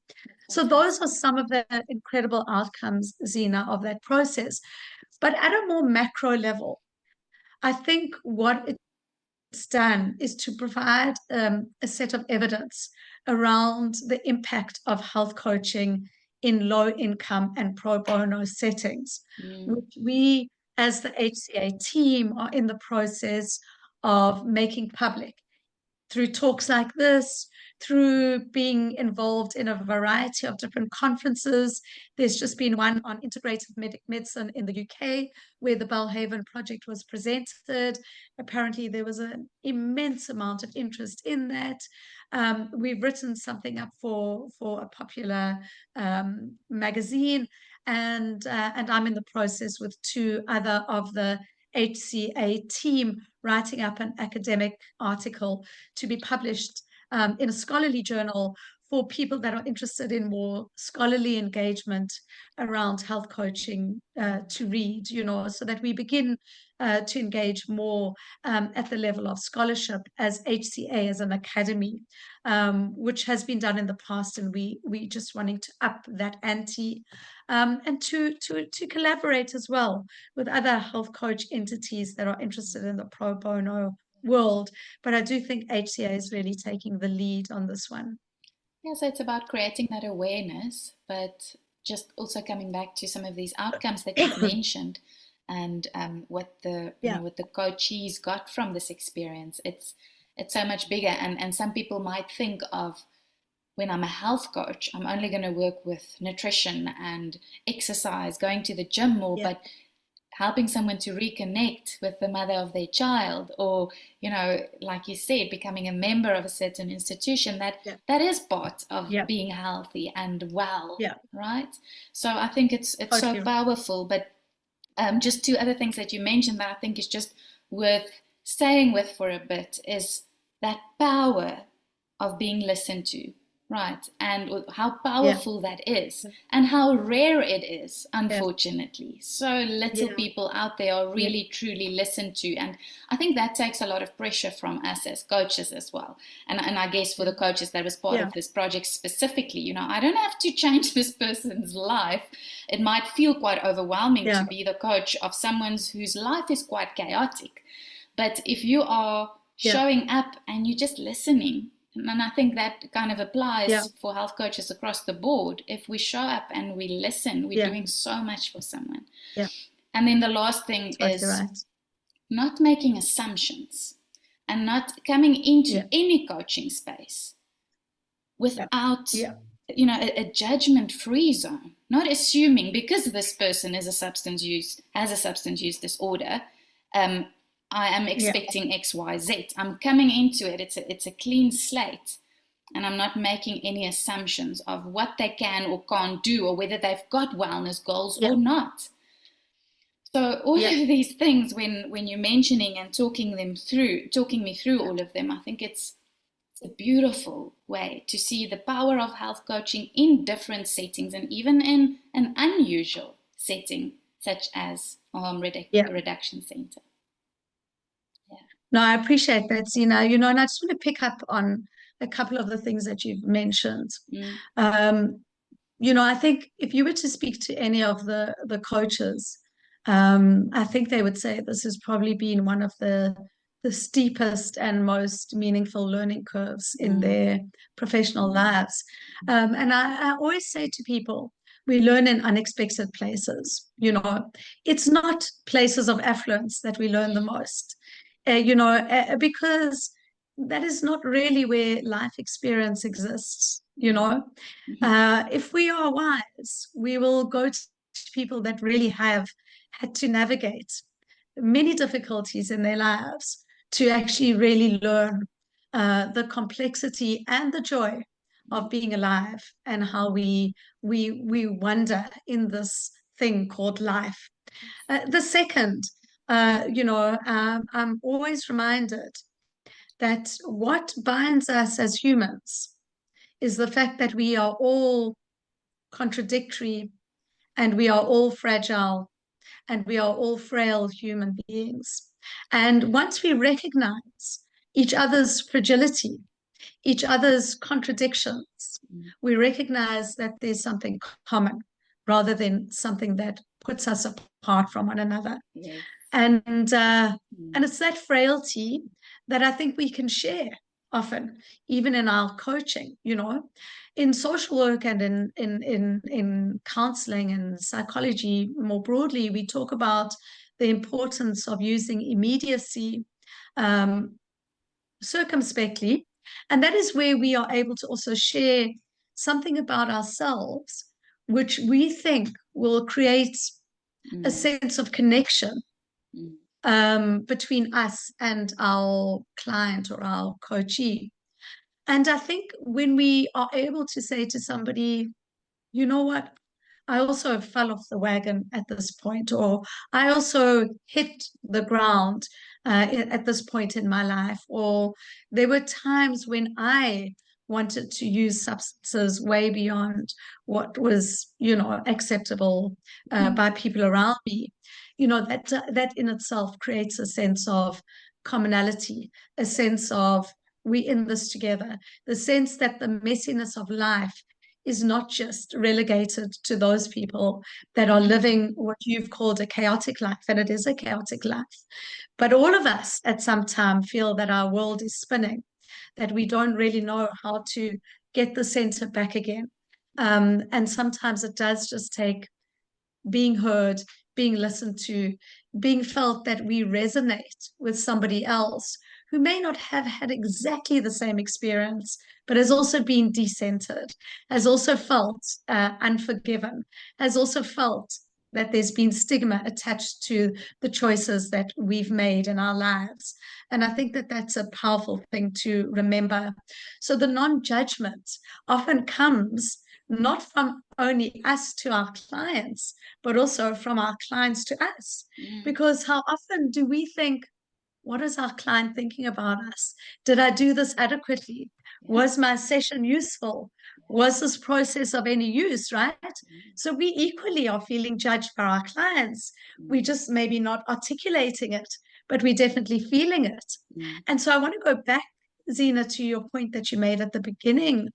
So those are some of the incredible outcomes, Zena, of that process. But at a more macro level, I think what it's done is to provide a set of evidence around the impact of health coaching in low income and pro bono settings, which we as the HCA team are in the process of making public through talks like this, through being involved in a variety of different conferences. There's just been one on integrative medicine in the UK where the Bellhaven project was presented. Apparently there was an immense amount of interest in that. We've written something up for a popular magazine, and I'm in the process with two other of the HCA team writing up an academic article to be published in a scholarly journal for people that are interested in more scholarly engagement around health coaching to read, so that we begin to engage more at the level of scholarship as HCA, as an academy, which has been done in the past, and we just wanting to up that ante, and to collaborate as well with other health coach entities that are interested in the pro bono world. But I do think HCA is really taking the lead on this one. Yeah, so it's about creating that awareness, but just also coming back to some of these outcomes that you've mentioned, and what the what the coachees got from this experience. It's so much bigger, and some people might think of, when I'm a health coach, I'm only going to work with nutrition and exercise, going to the gym more, but helping someone to reconnect with the mother of their child, or like you said, becoming a member of a certain institution, that is part of being healthy and well, right? So I think it's so powerful. But just two other things that you mentioned that I think is just worth staying with for a bit is that power of being listened to, right? And how powerful that is, and how rare it is, unfortunately. So little people out there are really truly listened to, and I think that takes a lot of pressure from us as coaches as well. And I guess for the coaches that was part of this project specifically, I don't have to change this person's life. It might feel quite overwhelming to be the coach of someone whose life is quite chaotic. But if you are showing up and you're just listening, and I think that kind of applies for health coaches across the board. If we show up and we listen, we're doing so much for someone. And then the last thing is not making assumptions, and not coming into any coaching space without a judgment-free zone. Not assuming because this person has a substance use disorder, I am expecting X, Y, Z. I'm coming into it. It's a clean slate, and I'm not making any assumptions of what they can or can't do, or whether they've got wellness goals or not. So all of these things, when you're mentioning and talking me through all of them, I think it's a beautiful way to see the power of health coaching in different settings, and even in an unusual setting such as a harm reduction centre. No, I appreciate that, Zina. And I just want to pick up on a couple of the things that you've mentioned. I think if you were to speak to any of the coaches, I think they would say this has probably been one of the steepest and most meaningful learning curves in their professional lives. And I always say to people, we learn in unexpected places. It's not places of affluence that we learn the most. Because that is not really where life experience exists. If we are wise, we will go to people that really have had to navigate many difficulties in their lives to actually really learn the complexity and the joy of being alive, and how we wonder in this thing called life. The second, I'm always reminded that what binds us as humans is the fact that we are all contradictory, and we are all fragile, and we are all frail human beings. And once we recognize each other's fragility, each other's contradictions, we recognize that there's something common rather than something that puts us apart from one another. Yes. And it's that frailty that I think we can share often, even in our coaching. In social work and in counseling and psychology more broadly, we talk about the importance of using immediacy circumspectly, and that is where we are able to also share something about ourselves which we think will create a sense of connection between us and our client or our coachee. And I think when we are able to say to somebody, you know what, I also fell off the wagon at this point, or I also hit the ground at this point in my life, or there were times when I wanted to use substances way beyond what was, acceptable by people around me. That in itself creates a sense of commonality, a sense of we in this together, the sense that the messiness of life is not just relegated to those people that are living what you've called a chaotic life, and it is a chaotic life. But all of us at some time feel that our world is spinning, that we don't really know how to get the center back again. And sometimes it does just take being heard, being listened to, being felt that we resonate with somebody else who may not have had exactly the same experience, but has also been decentered, has also felt unforgiven, has also felt that there's been stigma attached to the choices that we've made in our lives. And I think that that's a powerful thing to remember. So the non-judgment often comes not from only us to our clients, but also from our clients to us. Because how often do we think, what is our client thinking about us? Did I do this adequately? Was my session useful? Was this process of any use, right? So we equally are feeling judged by our clients. We just maybe not articulating it, but we're definitely feeling it. And so I want to go back, Zina, to your point that you made at the beginning,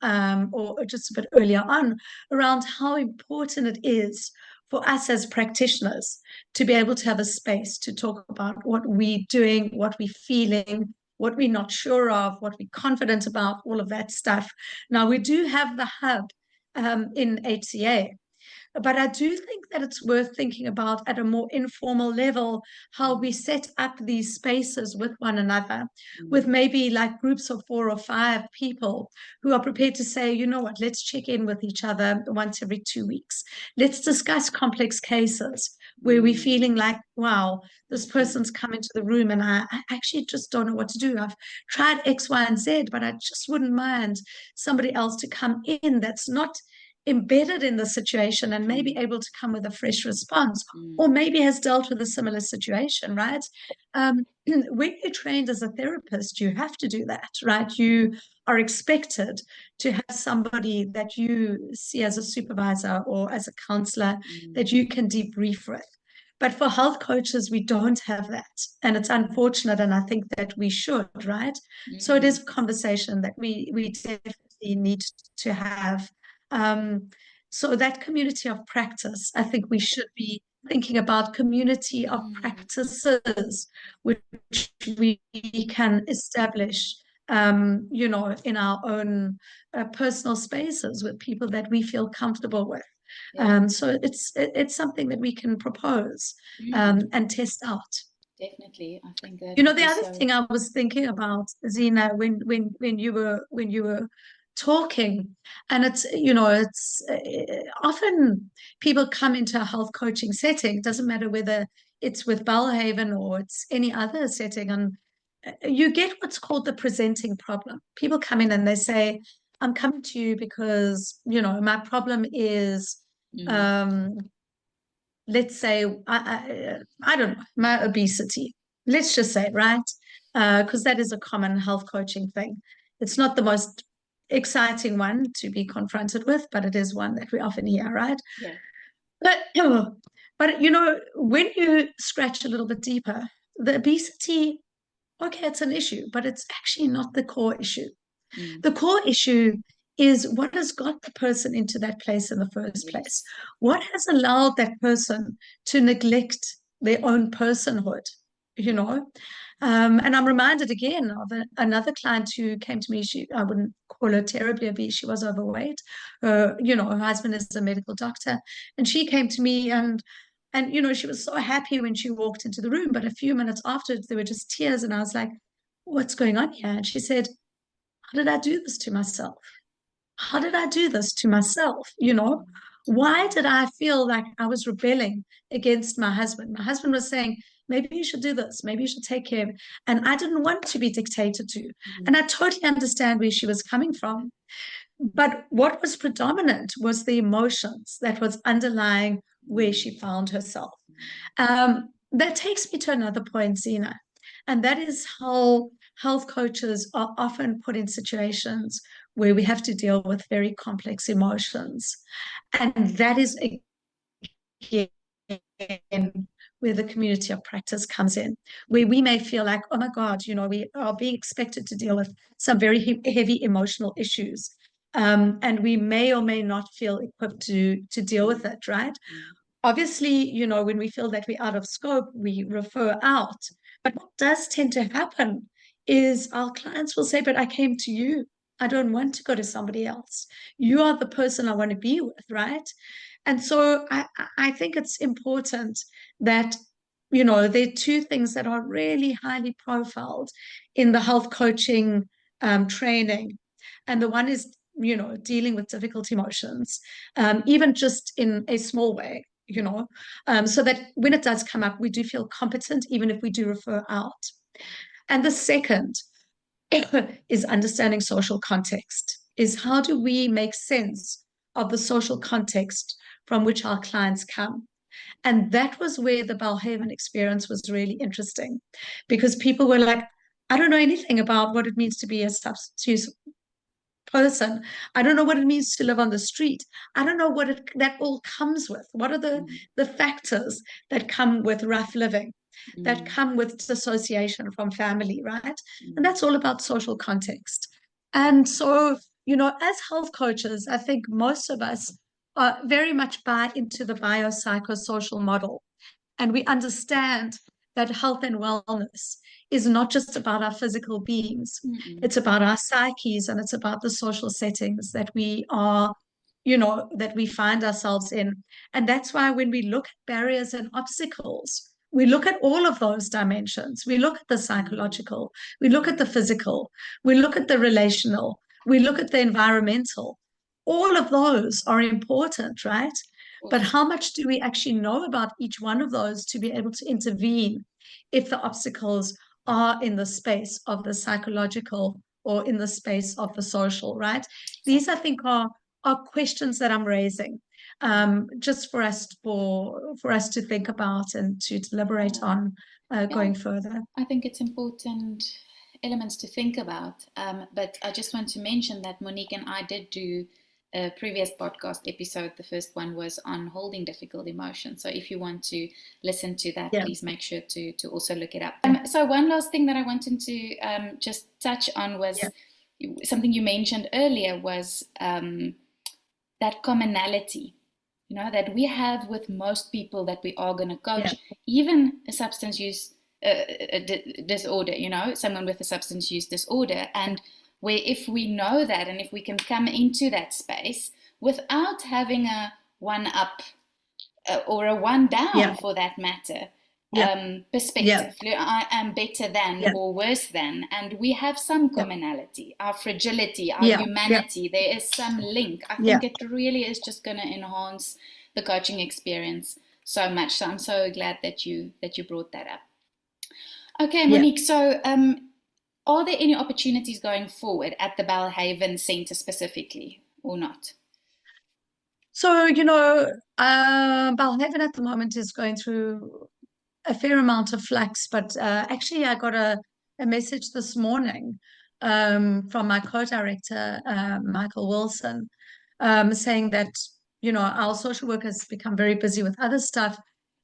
or just a bit earlier on, around how important it is for us as practitioners to be able to have a space to talk about what we're doing, what we're feeling, what we're not sure of, what we're confident about, all of that stuff. Now, we do have the hub in HCA, but I do think that it's worth thinking about at a more informal level how we set up these spaces with one another, with maybe like groups of 4 or 5 people who are prepared to say, you know what, let's check in with each other once every 2 weeks. Let's discuss complex cases where we're feeling like, wow, this person's come into the room and I actually just don't know what to do. I've tried X, Y, and Z, but I just wouldn't mind somebody else to come in that's not embedded in the situation and maybe able to come with a fresh response, or maybe has dealt with a similar situation, right? When you're trained as a therapist, you have to do that, right? You are expected to have somebody that you see as a supervisor or as a counselor that you can debrief with. But for health coaches, we don't have that. And it's unfortunate. And I think that we should, right? So it is a conversation that we definitely need to have. So that community of practice, I think we should be thinking about community of practices which we can establish, in our own personal spaces with people that we feel comfortable with. Yeah. So it's something that we can propose and test out. Definitely. I think that You know, would the be other so. thing I was thinking about, Zena, when you were talking, and it's often people come into a health coaching setting. It doesn't matter whether it's with Bellhaven or it's any other setting, and you get what's called the presenting problem. People come in and they say, "I'm coming to you because my problem is." Um, let's say I don't know, my obesity, let's just say, right? Because that is a common health coaching thing. It's not the most exciting one to be confronted with, but it is one that we often hear, right? Yeah. But when you scratch a little bit deeper, the obesity, okay, it's an issue, but it's actually not the core issue. The core issue is what has got the person into that place in the first place. Yes. What has allowed that person to neglect their own personhood, you know? And I'm reminded again of another client who came to me. I wouldn't call her terribly obese. She was overweight. Her husband is a medical doctor. And she came to me and she was so happy when she walked into the room. But a few minutes afterwards, there were just tears. And I was like, what's going on here? And she said, how did I do this to myself? How did I do this to myself? Why did I feel like I was rebelling against my husband? My husband was saying, maybe you should do this, maybe you should take care of it. And I didn't want to be dictated to. And I totally understand where she was coming from. But what was predominant was the emotions that was underlying where she found herself. That takes me to another point, Zena, and that is how health coaches are often put in situations where we have to deal with very complex emotions. And that is, again, where the community of practice comes in, where we may feel like, oh my God, we are being expected to deal with some very heavy emotional issues. And we may or may not feel equipped to deal with it, right? Obviously, when we feel that we're out of scope, we refer out. But what does tend to happen is our clients will say, but I came to you. I don't want to go to somebody else. You are the person I want to be with, right? And so I think it's important that, there are two things that are really highly profiled in the health coaching training. And the one is, dealing with difficult emotions, even just in a small way, so that when it does come up, we do feel competent, even if we do refer out. And the second is understanding social context, is how do we make sense of the social context from which our clients come. And that was where the Bellhaven experience was really interesting, because people were like, I don't know anything about what it means to be a substance person. I don't know what it means to live on the street. I don't know what that all comes with. What are the factors that come with rough living, that come with dissociation from family, right? And that's all about social context. And so, as health coaches, I think most of us very much buy into the biopsychosocial model. And we understand that health and wellness is not just about our physical beings. It's about our psyches, and it's about the social settings that we are, that we find ourselves in. And that's why when we look at barriers and obstacles, we look at all of those dimensions. We look at the psychological, we look at the physical, we look at the relational, we look at the environmental. All of those are important, right? But how much do we actually know about each one of those to be able to intervene if the obstacles are in the space of the psychological or in the space of the social, right? These, I think, are questions that I'm raising, just for us to think about and to deliberate on Yeah, going further. I think it's important elements to think about. But I just want to mention that Monique and I did do a previous podcast episode. The first one was on holding difficult emotions. So if you want to listen to that, please make sure to also look it up. So one last thing that I wanted to just touch on was something you mentioned earlier, was that commonality, you know, that we have with most people that we are going to coach, even a substance use disorder, you know, someone with a substance use disorder. And where if we know that, and if we can come into that space without having a one up or a one down for that matter, perspective, I am better than or worse than, and we have some commonality, our fragility, our humanity, there is some link. I think it really is just going to enhance the coaching experience so much. So I'm so glad that you brought that up. Okay, Monique, so are there any opportunities going forward at the Bellhaven Centre specifically, or not? So, you know, Bellhaven at the moment is going through a fair amount of flux, but actually I got a message this morning from my co-director, Michael Wilson, saying that, you know, our social workers become very busy with other stuff,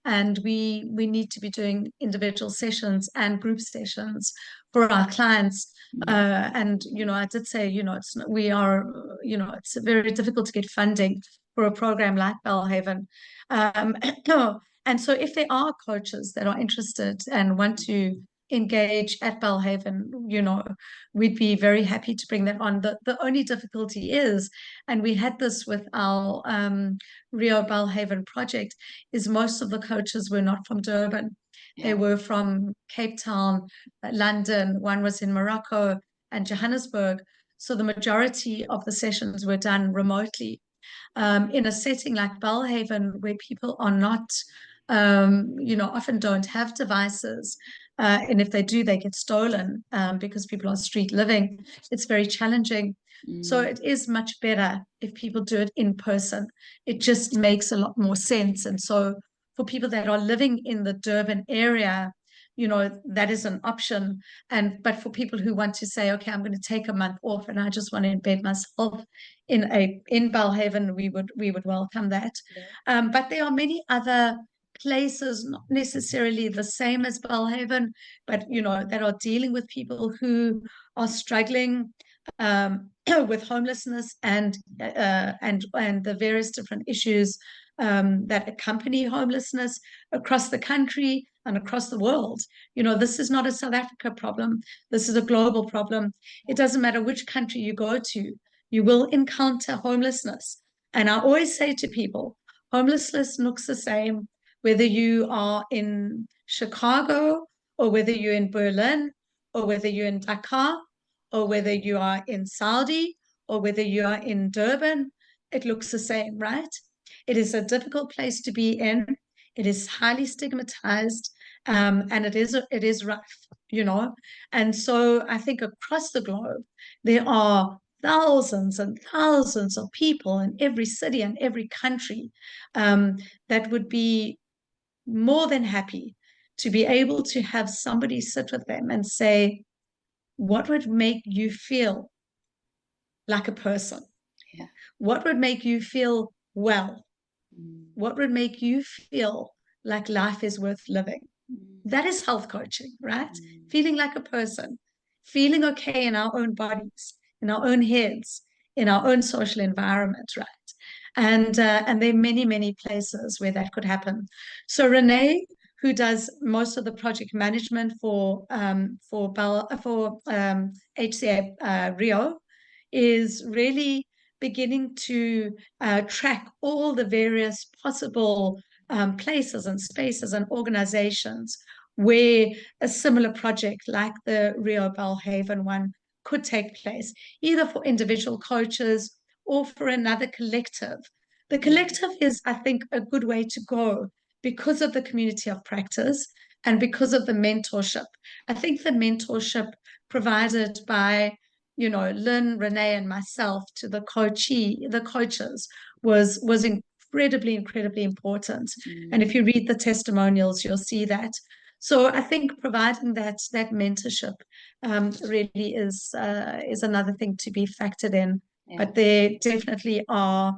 and we need to be doing individual sessions and group sessions for our clients. And, you know, I did say, you know, it's very difficult to get funding for a program like Bellhaven. And so if there are coaches that are interested and want to engage at Bellhaven, you know, we'd be very happy to bring that on. The only difficulty is, and we had this with our Rio Bellhaven project, is most of the coaches were not from Durban. They were from Cape Town, London, one was in Morocco and Johannesburg. So the majority of the sessions were done remotely. In a setting like Bellhaven, where people are not, you know, often don't have devices, and if they do, they get stolen because people are street living. It's very challenging. So it is much better if people do it in person. It just makes a lot more sense. And so for people that are living in the Durban area, you know, that is an option. But for people who want to say, okay, I'm going to take a month off and I just want to embed myself in Bellhaven, we would welcome that. But there are many other places, not necessarily the same as Bellhaven, but, you know, that are dealing with people who are struggling with homelessness and the various different issues that accompany homelessness across the country and across the world. You know, this is not a South Africa problem. This is a global problem. It doesn't matter which country you go to, you will encounter homelessness. And I always say to people, homelessness looks the same whether you are in Chicago or whether you're in Berlin or whether you're in Dakar or whether you are in Saudi or whether you are in Durban. It looks the same, right? It is a difficult place to be in. It is highly stigmatized, and it is rough, you know. And so I think across the globe, there are thousands and thousands of people in every city and every country that would be more than happy to be able to have somebody sit with them and say, what would make you feel like a person? What would make you feel well? What would make you feel like life is worth living? That is health coaching, right? Feeling like a person, feeling okay in our own bodies, in our own heads, in our own social environment, right? And there are many, many places where that could happen. So Renee, who does most of the project management for HCA Rio, is really beginning to track all the various possible places and spaces and organizations where a similar project like the Rio Bellhaven one could take place, either for individual coaches or for another collective. The collective is, I think, a good way to go because of the community of practice and because of the mentorship. I think the mentorship provided by, you know, Lynn, Renee, and myself to the coaches was incredibly, incredibly important. And if you read the testimonials, you'll see that. So I think providing that mentorship really is another thing to be factored in But there definitely are,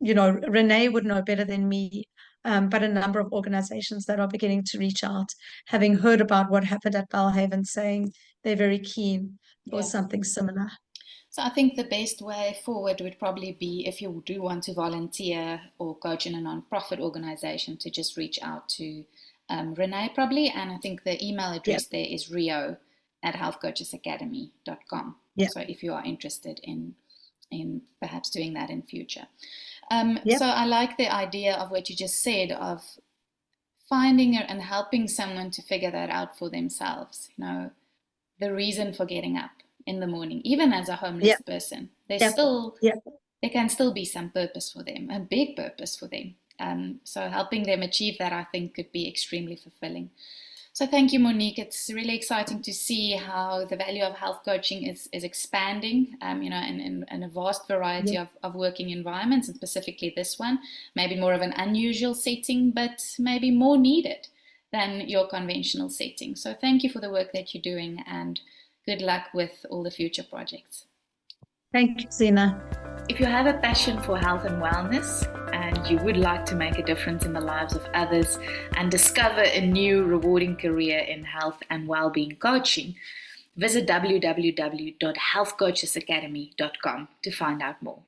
Renee would know better than me, but a number of organizations that are beginning to reach out, having heard about what happened at Bellhaven, saying they're very keen for something similar. So I think the best way forward would probably be, if you do want to volunteer or coach in a non-profit organization, to just reach out to Renee probably. And I think the email address there is rio@healthcoachesacademy.com. So if you are interested in perhaps doing that in future. So I like the idea of what you just said, of finding and helping someone to figure that out for themselves. The reason for getting up in the morning, even as a homeless person, there can still be some purpose for them, a big purpose for them. So helping them achieve that, I think, could be extremely fulfilling. So thank you, Monique. It's really exciting to see how the value of health coaching is expanding, in a vast variety of working environments, and specifically this one, maybe more of an unusual setting, but maybe more needed than your conventional setting. So thank you for the work that you're doing, and good luck with all the future projects. Thank you, Zina. If you have a passion for health and wellness, and you would like to make a difference in the lives of others and discover a new rewarding career in health and wellbeing coaching, visit www.healthcoachesacademy.com to find out more.